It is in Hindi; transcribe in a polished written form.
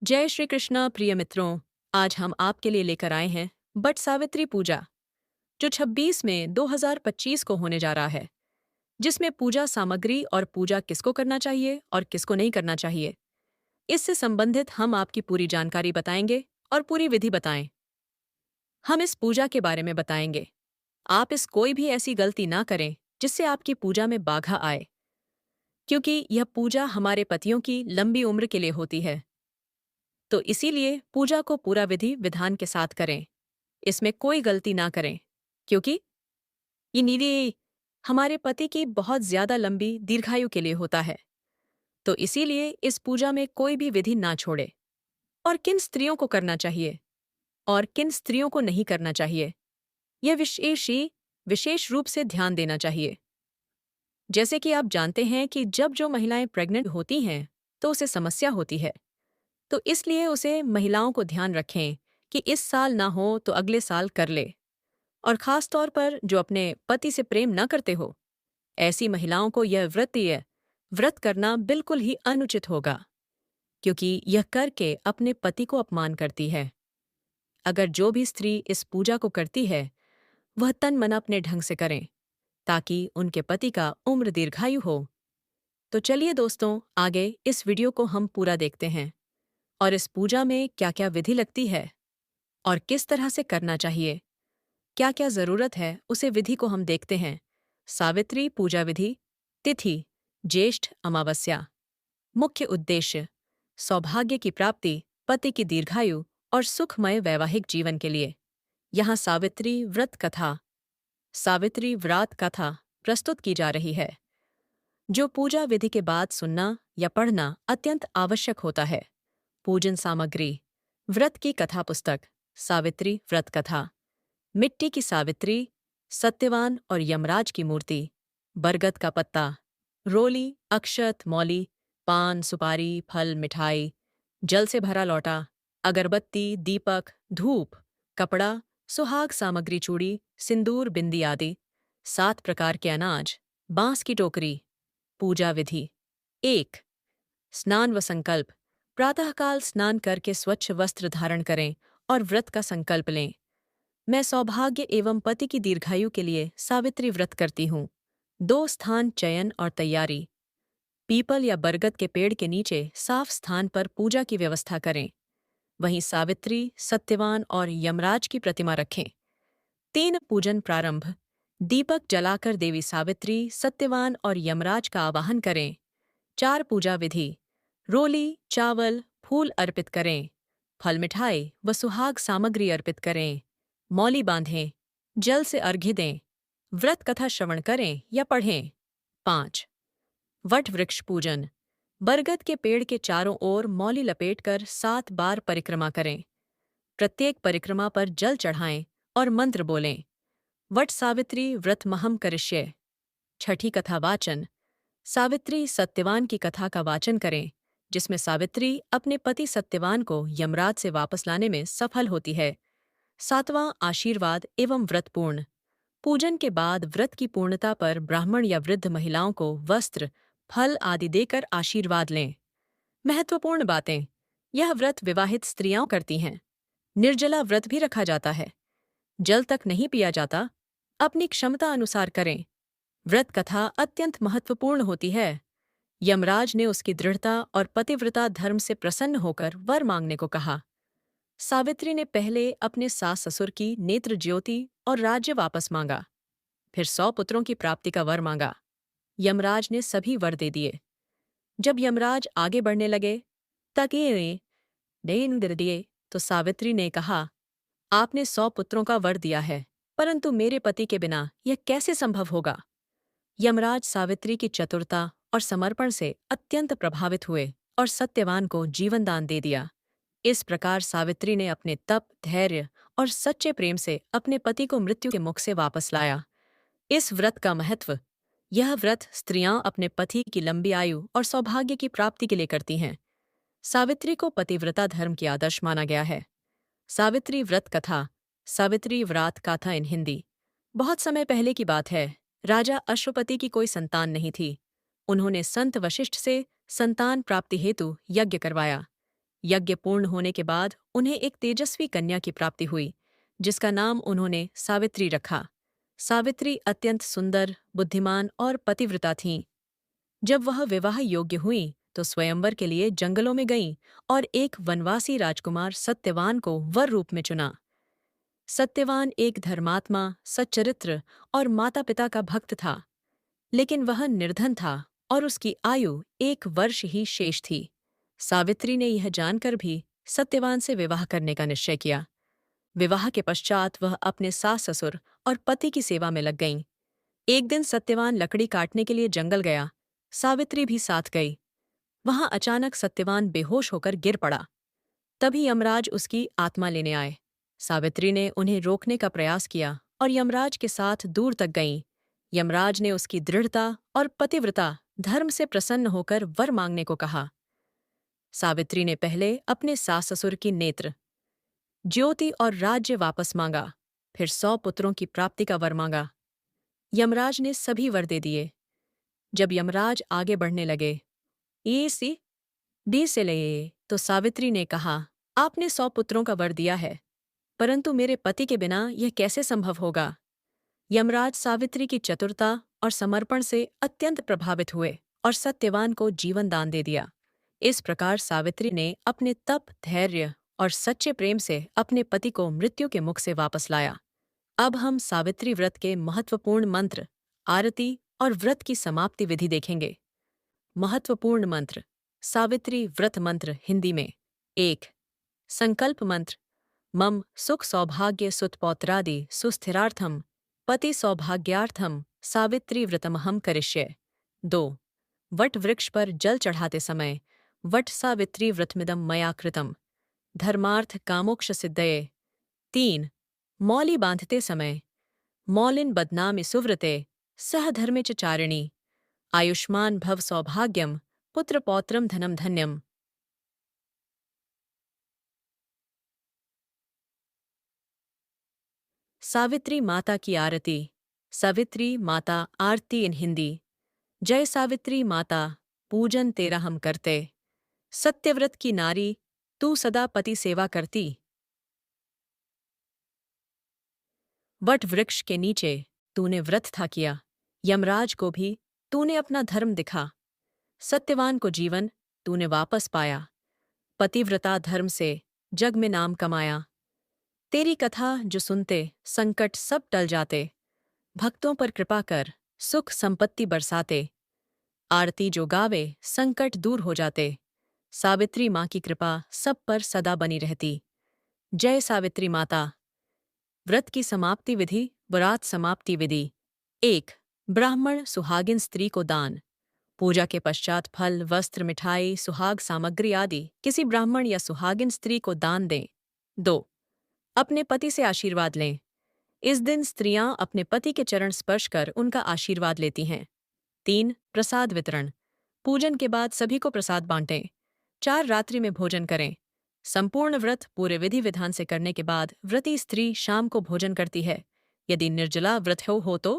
जय श्री कृष्ण प्रिय मित्रों। आज हम आपके लिए लेकर आए हैं बट सावित्री पूजा, जो 26 मई 2025 को होने जा रहा है, जिसमें पूजा सामग्री और पूजा किसको करना चाहिए और किसको नहीं करना चाहिए, इससे संबंधित हम आपकी पूरी जानकारी बताएंगे और पूरी विधि बताएं। हम इस पूजा के बारे में बताएंगे। आप इस कोई भी ऐसी गलती ना करें जिससे आपकी पूजा में बाधा आए, क्योंकि यह पूजा हमारे पतियों की लंबी उम्र के लिए होती है। तो इसीलिए पूजा को पूरा विधि विधान के साथ करें। इसमें कोई गलती ना करें, क्योंकि ये निधि हमारे पति की बहुत ज्यादा लंबी दीर्घायु के लिए होता है। तो इसीलिए इस पूजा में कोई भी विधि ना छोड़े। और किन स्त्रियों को करना चाहिए और किन स्त्रियों को नहीं करना चाहिए, यह विशेष रूप से ध्यान देना चाहिए। जैसे कि आप जानते हैं कि जब जो महिलाएं प्रेग्नेंट होती हैं तो उसे समस्या होती है। तो इसलिए उसे महिलाओं को ध्यान रखें कि इस साल ना हो तो अगले साल कर ले। और खास तौर पर जो अपने पति से प्रेम न करते हो, ऐसी महिलाओं को यह व्रत करना बिल्कुल ही अनुचित होगा, क्योंकि यह करके अपने पति को अपमान करती है। अगर जो भी स्त्री इस पूजा को करती है वह तन मन अपने ढंग से करें, ताकि उनके पति का उम्र दीर्घायु हो। तो चलिए दोस्तों, आगे इस वीडियो को हम पूरा देखते हैं और इस पूजा में क्या क्या विधि लगती है और किस तरह से करना चाहिए, क्या क्या जरूरत है, उसे विधि को हम देखते हैं। सावित्री पूजा विधि। तिथि ज्येष्ठ अमावस्या। मुख्य उद्देश्य सौभाग्य की प्राप्ति, पति की दीर्घायु और सुखमय वैवाहिक जीवन के लिए। यहाँ सावित्री व्रत कथा प्रस्तुत की जा रही है, जो पूजा विधि के बाद सुनना या पढ़ना अत्यंत आवश्यक होता है। पूजन सामग्री: व्रत की कथा पुस्तक, सावित्री व्रत कथा, मिट्टी की सावित्री, सत्यवान और यमराज की मूर्ति, बरगद का पत्ता, रोली, अक्षत, मौली, पान, सुपारी, फल, मिठाई, जल से भरा लोटा, अगरबत्ती, दीपक, धूप, कपड़ा, सुहाग सामग्री, चूड़ी, सिंदूर, बिंदी आदि, 7 प्रकार के अनाज, बांस की टोकरी। पूजा विधि: 1. स्नान व संकल्प: प्रातःकाल स्नान करके स्वच्छ वस्त्र धारण करें और व्रत का संकल्प लें। मैं सौभाग्य एवं पति की दीर्घायु के लिए सावित्री व्रत करती हूँ। 2. स्थान चयन और तैयारी: पीपल या बरगद के पेड़ के नीचे साफ स्थान पर पूजा की व्यवस्था करें। वहीं सावित्री, सत्यवान और यमराज की प्रतिमा रखें। 3. पूजन प्रारंभ: दीपक जलाकर देवी सावित्री, सत्यवान और यमराज का आवाहन करें। 4. पूजा विधि: रोली, चावल, फूल अर्पित करें, फल, मिठाई व सुहाग सामग्री अर्पित करें, मौली बांधें, जल से अर्घ्य दें, व्रत कथा श्रवण करें या पढ़ें। 5. वट वृक्ष पूजन: बरगद के पेड़ के चारों ओर मौली लपेटकर 7 बार परिक्रमा करें। प्रत्येक परिक्रमा पर जल चढ़ाएं और मंत्र बोलें। वट सावित्री व्रत महम करिष्ये। 6. कथा वाचन: सावित्री सत्यवान की कथा का वाचन करें, जिसमें सावित्री अपने पति सत्यवान को यमराज से वापस लाने में सफल होती है। 7वां आशीर्वाद एवं व्रत पूर्ण: पूजन के बाद व्रत की पूर्णता पर ब्राह्मण या वृद्ध महिलाओं को वस्त्र, फल आदि देकर आशीर्वाद लें। महत्वपूर्ण बातें: यह व्रत विवाहित स्त्रियां करती हैं। निर्जला व्रत भी रखा जाता है। जल तक नहीं पिया जाता। अपनी क्षमता अनुसार करें। व्रत कथा अत्यंत महत्वपूर्ण होती है। यमराज ने उसकी दृढ़ता और पतिव्रता धर्म से प्रसन्न होकर वर मांगने को कहा। सावित्री ने पहले अपने सास ससुर की नेत्र ज्योति और राज्य वापस मांगा, फिर 100 पुत्रों की प्राप्ति का वर मांगा। यमराज ने सभी वर दे दिए। जब यमराज आगे बढ़ने लगे तक दिए तो सावित्री ने कहा, आपने 100 पुत्रों का वर दिया है, परंतु मेरे पति के बिना यह कैसे संभव होगा। यमराज सावित्री की चतुरता और समर्पण से अत्यंत प्रभावित हुए और सत्यवान को जीवनदान दे दिया। इस प्रकार सावित्री ने अपने तप, धैर्य और सच्चे प्रेम से अपने पति को मृत्यु के मुख से वापस लाया। इस व्रत का महत्व: यह व्रत स्त्रियां अपने पति की लंबी आयु और सौभाग्य की प्राप्ति के लिए करती हैं। सावित्री को पतिव्रता धर्म की आदर्श माना गया है। सावित्री व्रत कथा, सावित्री व्रत कथा इन हिंदी। बहुत समय पहले की बात है। राजा अश्वपति की कोई संतान नहीं थी। उन्होंने संत वशिष्ठ से संतान प्राप्ति हेतु यज्ञ करवाया। यज्ञ पूर्ण होने के बाद उन्हें एक तेजस्वी कन्या की प्राप्ति हुई, जिसका नाम उन्होंने सावित्री रखा। सावित्री अत्यंत सुंदर, बुद्धिमान और पतिव्रता थीं। जब वह विवाह योग्य हुई तो स्वयंवर के लिए जंगलों में गईं और एक वनवासी राजकुमार सत्यवान को वर रूप में चुना। सत्यवान एक धर्मात्मा, सच्चरित्र और माता पिता का भक्त था, लेकिन वह निर्धन था और उसकी आयु 1 वर्ष ही शेष थी। सावित्री ने यह जानकर भी सत्यवान से विवाह करने का निश्चय किया। विवाह के पश्चात वह अपने सास ससुर और पति की सेवा में लग गईं। एक दिन सत्यवान लकड़ी काटने के लिए जंगल गया। सावित्री भी साथ गई। वहां अचानक सत्यवान बेहोश होकर गिर पड़ा। तभी यमराज उसकी आत्मा लेने आए। सावित्री ने उन्हें रोकने का प्रयास किया और यमराज के साथ दूर तक गईं। यमराज ने उसकी दृढ़ता और पतिव्रता धर्म से प्रसन्न होकर वर मांगने को कहा। सावित्री ने पहले अपने सास ससुर की नेत्र, ज्योति और राज्य वापस मांगा, फिर 100 पुत्रों की प्राप्ति का वर मांगा। यमराज ने सभी वर दे दिए। जब यमराज आगे बढ़ने लगे, ए सी डी से ले, तो सावित्री ने कहा, आपने 100 पुत्रों का वर दिया है, परंतु मेरे पति के बिना यह कैसे संभव होगा? यमराज सावित्री की चतुरता और समर्पण से अत्यंत प्रभावित हुए और सत्यवान को जीवन दान दे दिया। इस प्रकार सावित्री ने अपने तप, धैर्य और सच्चे प्रेम से अपने पति को मृत्यु के मुख से वापस लाया। अब हम सावित्री व्रत के महत्वपूर्ण मंत्र, आरती और व्रत की समाप्ति विधि देखेंगे। महत्वपूर्ण मंत्र। सावित्री व्रत मंत्र हिंदी में। 1. संकल्प मंत्र। मम सुख सौभाग्य सुतपौत्रादि सुस्थिरार्थम पति सौभाग्यार्थम सावित्री व्रतमहम करिष्ये। 2. वट वृक्ष पर जल चढ़ाते समय वट सावित्री व्रतमिदं मया कृतम धर्मार्थ कामोक्ष सिद्धये। 3. मौली बांधते समय मौलिन बदनामि सुव्रते सह धर्मे च चारिणी आयुष्मान भव सौभाग्यम पुत्र पौत्रम धनम धन्यम। सावित्री माता की आरती। सावित्री माता आरती इन हिंदी। जय सावित्री माता, पूजन तेरा हम करते। सत्यव्रत की नारी, तू सदा पति सेवा करती। वट वृक्ष के नीचे तूने व्रत था किया। यमराज को भी तूने अपना धर्म दिखा। सत्यवान को जीवन तूने वापस पाया। पतिव्रता धर्म से जग में नाम कमाया। तेरी कथा जो सुनते संकट सब टल जाते। भक्तों पर कृपा कर सुख संपत्ति बरसाते। आरती जो गावे संकट दूर हो जाते। सावित्री माँ की कृपा सब पर सदा बनी रहती। जय सावित्री माता। व्रत की समाप्ति विधि, व्रत समाप्ति विधि। 1. ब्राह्मण सुहागिन स्त्री को दान। पूजा के पश्चात फल, वस्त्र, मिठाई, सुहाग सामग्री आदि किसी ब्राह्मण या सुहागिन स्त्री को दान दें। 2. अपने पति से आशीर्वाद लें। इस दिन स्त्रियां अपने पति के चरण स्पर्श कर उनका आशीर्वाद लेती हैं। 3. प्रसाद वितरण। पूजन के बाद सभी को प्रसाद बांटें। 4. रात्रि में भोजन करें। संपूर्ण व्रत पूरे विधि विधान से करने के बाद व्रती स्त्री शाम को भोजन करती है। यदि निर्जला व्रत हो तो